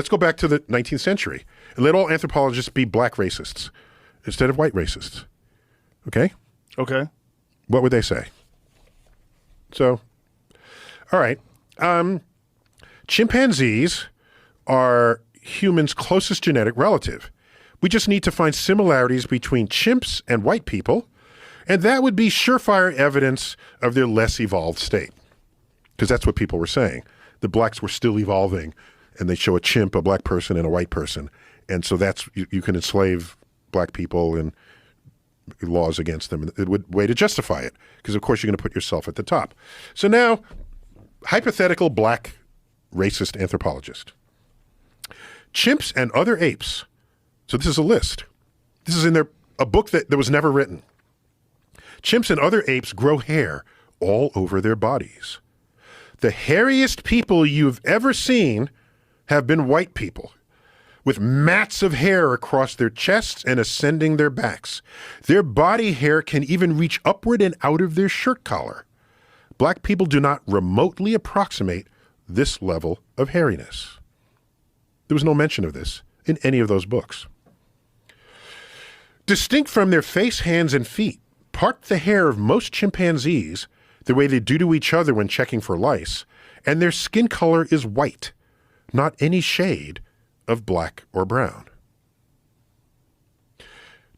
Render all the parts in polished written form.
Let's go back to the 19th century and let all anthropologists be black racists instead of white racists. Okay? Okay. What would they say? So, all right. Chimpanzees are humans' closest genetic relative. We just need to find similarities between chimps and white people, and that would be surefire evidence of their less evolved state. Because that's what people were saying. The blacks were still evolving, and they show a chimp, a black person, and a white person. And so that's, you can enslave black people and laws against them. It would way to justify it, because of course you're going to put yourself at the top. So now, hypothetical black racist anthropologist. Chimps and other apes. So this is a list. This is in a book that was never written. Chimps and other apes grow hair all over their bodies. The hairiest people you've ever seen have been white people, with mats of hair across their chests and ascending their backs. Their body hair can even reach upward and out of their shirt collar. Black people do not remotely approximate this level of hairiness. There was no mention of this in any of those books. Distinct from their face, hands, and feet, part the hair of most chimpanzees the way they do to each other when checking for lice, and their skin color is white, not any shade of black or brown.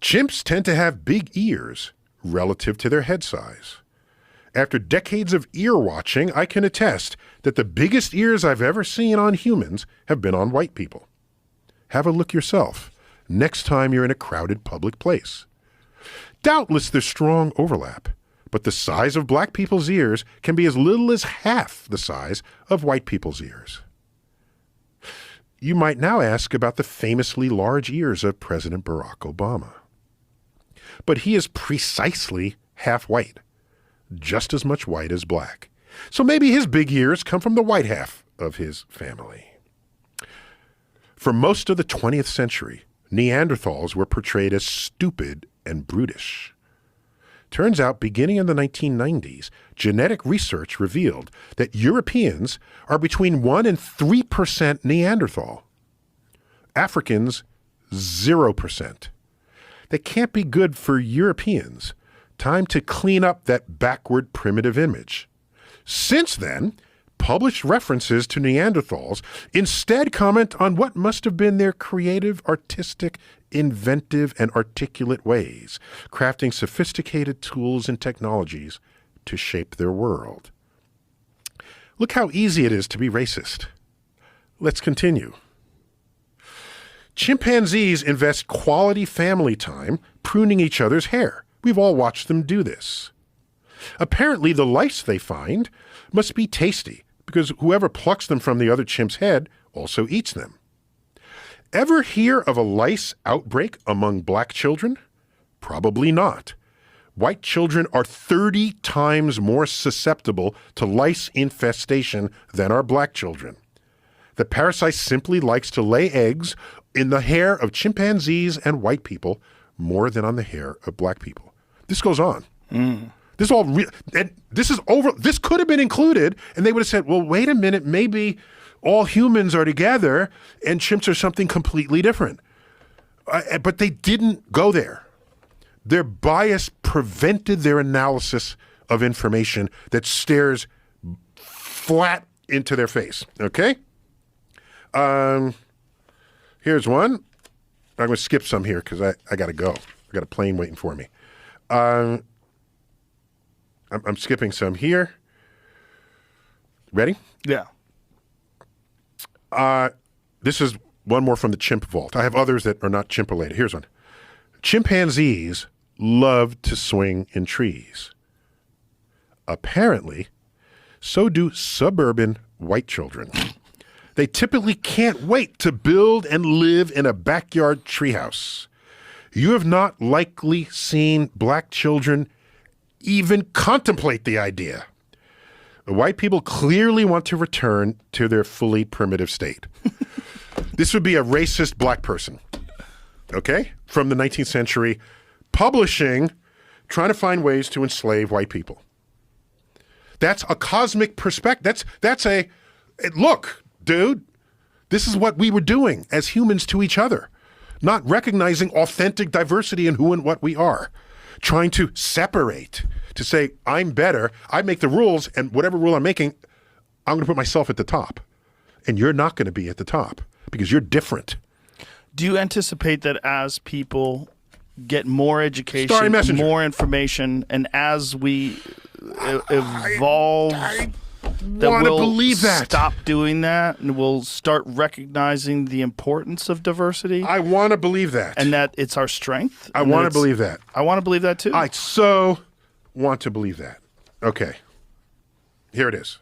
Chimps tend to have big ears relative to their head size. After decades of ear watching, I can attest that the biggest ears I've ever seen on humans have been on white people. Have a look yourself next time you're in a crowded public place. Doubtless there's strong overlap, but the size of black people's ears can be as little as half the size of white people's ears. You might now ask about the famously large ears of President Barack Obama. But he is precisely half white, just as much white as black. So maybe his big ears come from the white half of his family. For most of the 20th century, Neanderthals were portrayed as stupid and brutish. Turns out, beginning in the 1990s, genetic research revealed that Europeans are between 1% and 3% Neanderthal. Africans, 0%. That can't be good for Europeans. Time to clean up that backward primitive image. Since then, published references to Neanderthals instead comment on what must have been their creative, artistic, inventive, and articulate ways, crafting sophisticated tools and technologies to shape their world. Look how easy it is to be racist. Let's continue. Chimpanzees invest quality family time pruning each other's hair. We've all watched them do this. Apparently, the lice they find must be tasty because whoever plucks them from the other chimp's head also eats them. Ever hear of a lice outbreak among black children? Probably not. White children are 30 times more susceptible to lice infestation than are black children. The parasite simply likes to lay eggs in the hair of chimpanzees and white people more than on the hair of black people. This goes on. This is all and this is over. This could have been included, and they would have said, well, wait a minute, maybe all humans are together and chimps are something completely different. But they didn't go there. Their bias prevented their analysis of information that stares flat into their face, okay? Here's one. I'm going to skip some here because I got to go. I got a plane waiting for me. I'm skipping some here. Ready? Yeah. This is one more from the chimp vault. I have others that are not chimp related. Here's one. Chimpanzees love to swing in trees. Apparently, so do suburban white children. They typically can't wait to build and live in a backyard treehouse. You have not likely seen black children even contemplate the idea. The white people clearly want to return to their fully primitive state. This would be a racist black person, okay, from the 19th century, publishing, trying to find ways to enslave white people. That's a cosmic perspective. That's a, look, dude, This is what we were doing as humans to each other, not recognizing authentic diversity in who and what we are, trying to separate, to say, I'm better, I make the rules, and whatever rule I'm making, I'm going to put myself at the top. And you're not going to be at the top because you're different. Do you anticipate that as people get more education, more information, and as we evolve, that we'll stop doing that and we'll start recognizing the importance of diversity? I want to believe that. And that it's our strength? I want to believe that. I want to believe that too. I so want to believe that. Okay. Here it is.